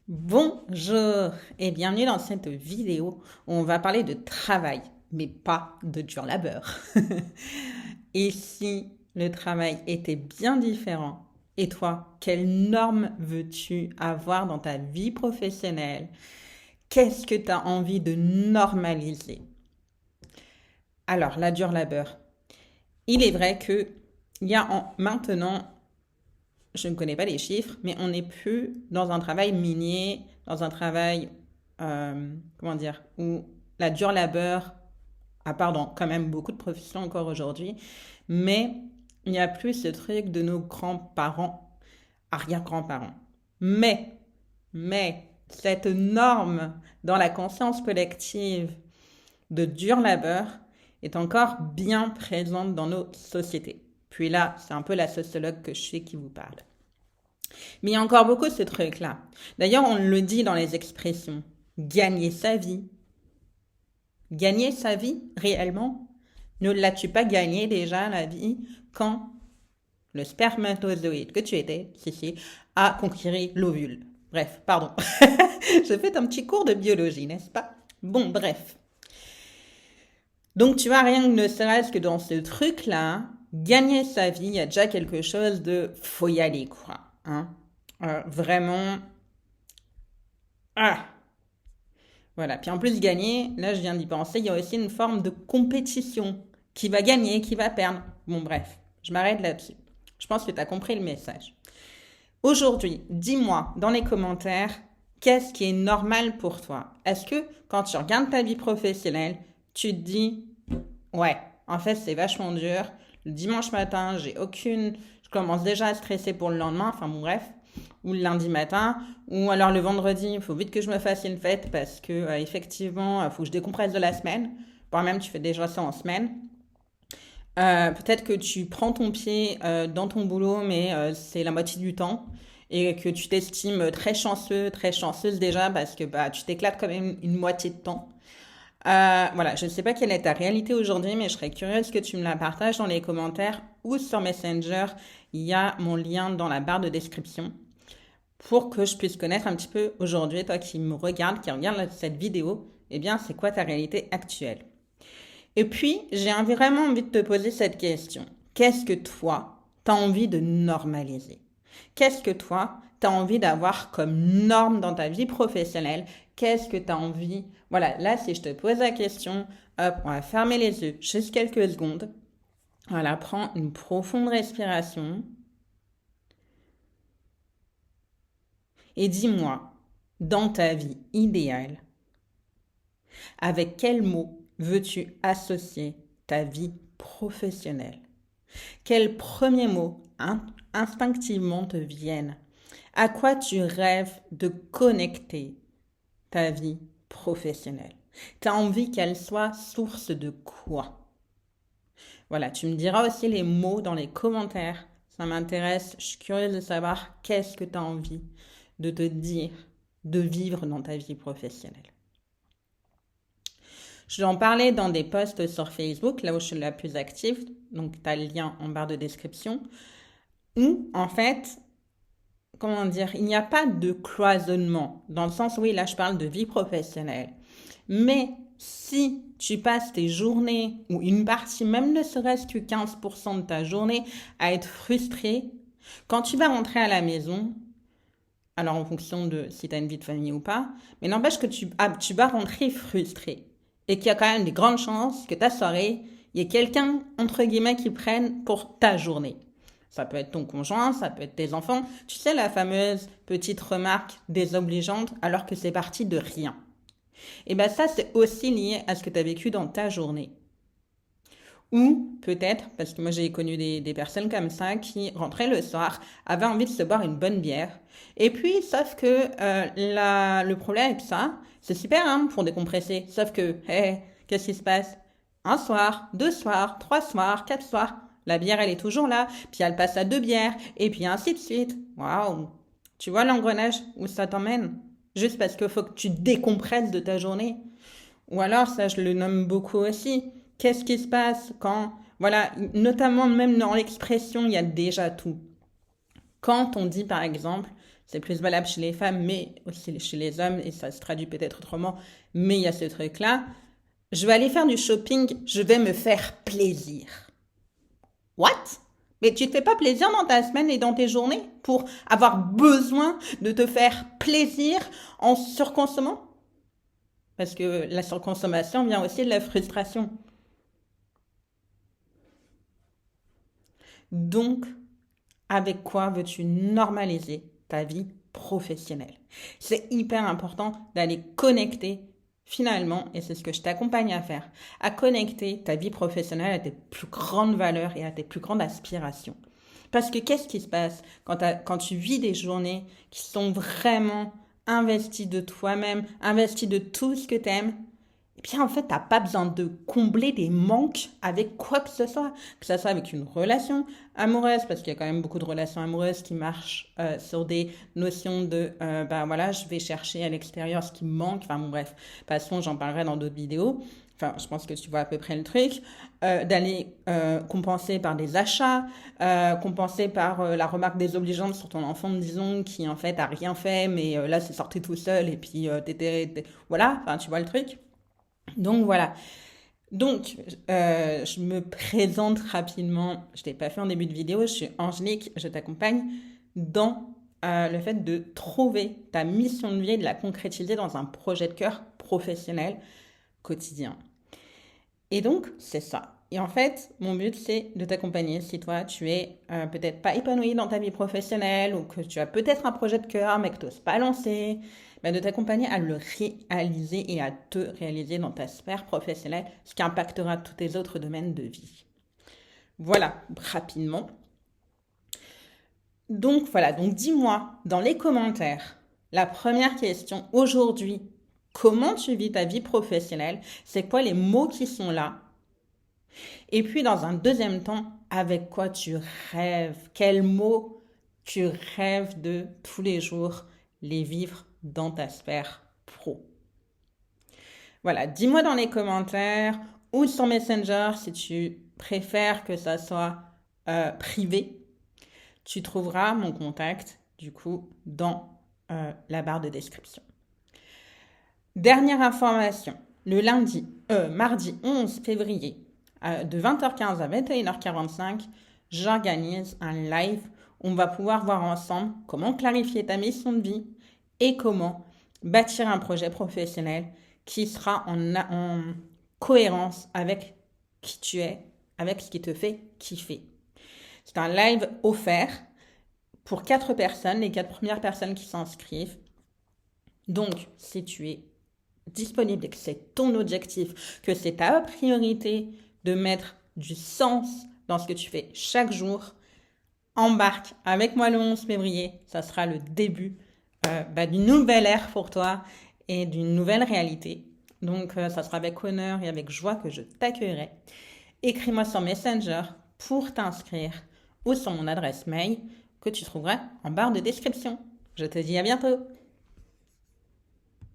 Bonjour et bienvenue dans cette vidéo où on va parler de travail, mais pas de dur labeur. Et si le travail était bien différent? Et toi, quelles normes veux-tu avoir dans ta vie professionnelle? Qu'est-ce que tu as envie de normaliser? Alors, la dure labeur. Il est vrai que maintenant, je ne connais pas les chiffres, mais on n'est plus dans un travail minier, dans un travail, comment dire, où la dure labeur, à part dans quand même beaucoup de professions encore aujourd'hui, mais il n'y a plus ce truc de nos grands-parents, arrière-grands-parents. Mais, cette norme dans la conscience collective de dur labeur est encore bien présente dans nos sociétés. Puis là, c'est un peu la sociologue que je suis qui vous parle. Mais il y a encore beaucoup ce truc-là. D'ailleurs, on le dit dans les expressions. Gagner sa vie. Gagner sa vie, réellement? Ne l'as-tu pas gagné déjà, la vie, quand le spermatozoïde que tu étais, si, a conquis l'ovule? Bref, pardon. Je fais un petit cours de biologie, n'est-ce pas? Bon, bref. Donc, tu vois, rien que ne serait-ce que dans ce truc-là, gagner sa vie, il y a déjà quelque chose de faut y aller, quoi. Hein? Vraiment, ah, voilà. Puis en plus, gagner, là, je viens d'y penser, il y a aussi une forme de compétition. Qui va gagner, qui va perdre. Bon, bref, je m'arrête là-dessus. Je pense que tu as compris le message. Aujourd'hui, dis-moi dans les commentaires, qu'est-ce qui est normal pour toi? Est-ce que quand tu regardes ta vie professionnelle, tu te dis, ouais, en fait, c'est vachement dur. Le dimanche matin, j'ai aucune. Je commence déjà à stresser pour le lendemain, enfin bon, bref. Ou le lundi matin, ou alors le vendredi, il faut vite que je me fasse une fête parce que effectivement, il faut que je décompresse de la semaine. Voire même, tu fais déjà ça en semaine. Peut-être que tu prends ton pied dans ton boulot, mais c'est la moitié du temps. Et que tu t'estimes très chanceux, très chanceuse déjà, parce que bah, tu t'éclates quand même une moitié de temps. Voilà, je ne sais pas quelle est ta réalité aujourd'hui, mais je serais curieuse que tu me la partages dans les commentaires ou sur Messenger. Il y a mon lien dans la barre de description pour que je puisse connaître un petit peu aujourd'hui, toi qui me regardes, qui regarde cette vidéo, eh bien, c'est quoi ta réalité actuelle? Et puis, j'ai vraiment envie de te poser cette question. Qu'est-ce que toi, tu as envie de normaliser? Qu'est-ce que toi, tu as envie d'avoir comme norme dans ta vie professionnelle? Qu'est-ce que tu as envie? Voilà, là, si je te pose la question, hop, on va fermer les yeux juste quelques secondes. Voilà, prends une profonde respiration et dis-moi, dans ta vie idéale, avec quel mot veux-tu associer ta vie professionnelle? Quels premiers mots instinctivement te viennent? À quoi tu rêves de connecter ta vie professionnelle? Tu as envie qu'elle soit source de quoi? Voilà, tu me diras aussi les mots dans les commentaires. Ça m'intéresse, je suis curieuse de savoir qu'est-ce que tu as envie de te dire, de vivre dans ta vie professionnelle. Je vais en parler dans des posts sur Facebook, là où je suis la plus active. Donc, tu as le lien en barre de description. Où, en fait, comment dire, il n'y a pas de cloisonnement. Dans le sens, oui, là, je parle de vie professionnelle. Mais si tu passes tes journées, ou une partie, même ne serait-ce que 15% de ta journée, à être frustré, quand tu vas rentrer à la maison, alors en fonction de si tu as une vie de famille ou pas, mais n'empêche que tu vas rentrer frustré. Et qu'il y a quand même des grandes chances que ta soirée, il y ait quelqu'un, entre guillemets, qui prenne pour ta journée. Ça peut être ton conjoint, ça peut être tes enfants. Tu sais, la fameuse petite remarque désobligeante alors que c'est parti de rien. Et bien ça, c'est aussi lié à ce que tu as vécu dans ta journée. Ou peut-être, parce que moi j'ai connu des personnes comme ça qui rentraient le soir, avaient envie de se boire une bonne bière. Et puis, sauf que le problème avec ça, c'est super hein, pour décompresser. Sauf que, hey, qu'est-ce qui se passe? Un soir, deux soirs, trois soirs, quatre soirs. La bière, elle est toujours là. Puis elle passe à deux bières. Et puis ainsi de suite. Waouh! Tu vois l'engrenage où ça t'emmène? Juste parce qu'il faut que tu décompresses de ta journée. Ou alors, ça, je le nomme beaucoup aussi. Qu'est-ce qui se passe quand, voilà, notamment même dans l'expression, il y a déjà tout. Quand on dit, par exemple, C'est plus valable chez les femmes, mais aussi chez les hommes, et ça se traduit peut-être autrement, mais il y a ce truc-là. Je vais aller faire du shopping, je vais me faire plaisir. What? Mais tu te fais pas plaisir dans ta semaine et dans tes journées pour avoir besoin de te faire plaisir en surconsommant? Parce que la surconsommation vient aussi de la frustration. Donc, avec quoi veux-tu normaliser ta vie professionnelle? C'est hyper important d'aller connecter finalement, et c'est ce que je t'accompagne à faire, à connecter ta vie professionnelle à tes plus grandes valeurs et à tes plus grandes aspirations. Parce que qu'est-ce qui se passe quand tu vis des journées qui sont vraiment investies de toi-même, investies de tout ce que tu aimes? Et bien, en fait, t'as pas besoin de combler des manques avec quoi que ce soit avec une relation amoureuse, parce qu'il y a quand même beaucoup de relations amoureuses qui marchent sur des notions de, ben voilà, je vais chercher à l'extérieur ce qui me manque, enfin bon bref, de toute façon, j'en parlerai dans d'autres vidéos, enfin, je pense que tu vois à peu près le truc, d'aller compenser par des achats, compenser par la remarque désobligeante sur ton enfant, disons, qui en fait a rien fait, mais là, c'est sorti tout seul, et puis voilà, enfin, tu vois le truc. Donc voilà. Donc, je me présente rapidement. Je ne l'ai pas fait en début de vidéo. Je suis Angélique. Je t'accompagne dans le fait de trouver ta mission de vie et de la concrétiser dans un projet de cœur professionnel quotidien. Et donc, c'est ça. Et en fait, mon but, c'est de t'accompagner si toi, tu es peut-être pas épanoui dans ta vie professionnelle ou que tu as peut-être un projet de cœur mais que tu n'oses pas lancer, de t'accompagner à le réaliser et à te réaliser dans ta sphère professionnelle, ce qui impactera tous tes autres domaines de vie. Voilà, rapidement. Donc voilà, donc dis-moi dans les commentaires, la première question aujourd'hui, comment tu vis ta vie professionnelle? C'est quoi les mots qui sont là? Et puis dans un deuxième temps, avec quoi tu rêves? Quels mots tu rêves de tous les jours les vivre dans ta sphère pro? Voilà, dis-moi dans les commentaires ou sur Messenger si tu préfères que ça soit privé. Tu trouveras mon contact du coup dans la barre de description. Dernière information, le mardi 11 février, de 20h15 à 21h45, j'organise un live où on va pouvoir voir ensemble comment clarifier ta mission de vie et comment bâtir un projet professionnel qui sera en cohérence avec qui tu es, avec ce qui te fait kiffer. C'est un live offert pour 4 personnes, les 4 premières personnes qui s'inscrivent. Donc, si tu es disponible et que c'est ton objectif, que c'est ta priorité de mettre du sens dans ce que tu fais chaque jour, embarque avec moi le 11 février. Ça sera le début d'une nouvelle ère pour toi et d'une nouvelle réalité. Donc, ça sera avec honneur et avec joie que je t'accueillerai. Écris-moi sur Messenger pour t'inscrire ou sur mon adresse mail que tu trouveras en barre de description. Je te dis à bientôt!